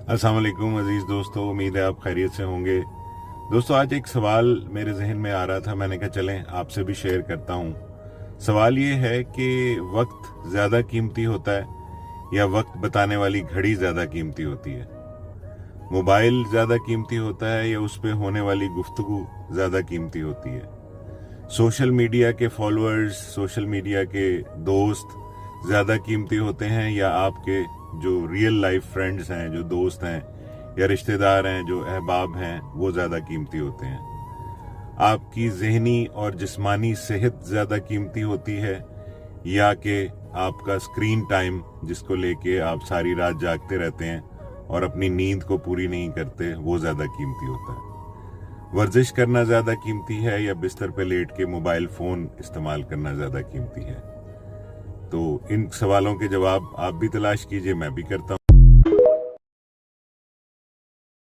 अस्सलाम वालेकुम अजीज दोस्तों, उम्मीद है आप खैरियत से होंगे। दोस्तों, आज एक सवाल मेरे जहन में आ रहा था, मैंने कहा चलें आपसे भी शेयर करता हूँ। सवाल ये है कि वक्त ज़्यादा कीमती होता है या वक्त बताने वाली घड़ी ज़्यादा कीमती होती है? मोबाइल ज़्यादा कीमती होता है या उस पर होने वाली गुफ्तगू ज़्यादा कीमती होती है? सोशल मीडिया के फॉलोअर्स, सोशल मीडिया के दोस्त ज़्यादा कीमती होते हैं या आपके जो रियल लाइफ फ्रेंड्स हैं, जो दोस्त हैं या रिश्तेदार हैं, जो अहबाब हैं, वो ज़्यादा कीमती होते हैं? आपकी ज़हनी और जिस्मानी सेहत ज़्यादा कीमती होती है या कि आपका स्क्रीन टाइम, जिसको लेके आप सारी रात जागते रहते हैं और अपनी नींद को पूरी नहीं करते, वो ज़्यादा कीमती होता है? वर्जिश करना ज़्यादा कीमती है या बिस्तर पे लेट के मोबाइल फ़ोन इस्तेमाल करना ज़्यादा कीमती है? तो इन सवालों के जवाब आप भी तलाश कीजिए, मैं भी करता हूँ।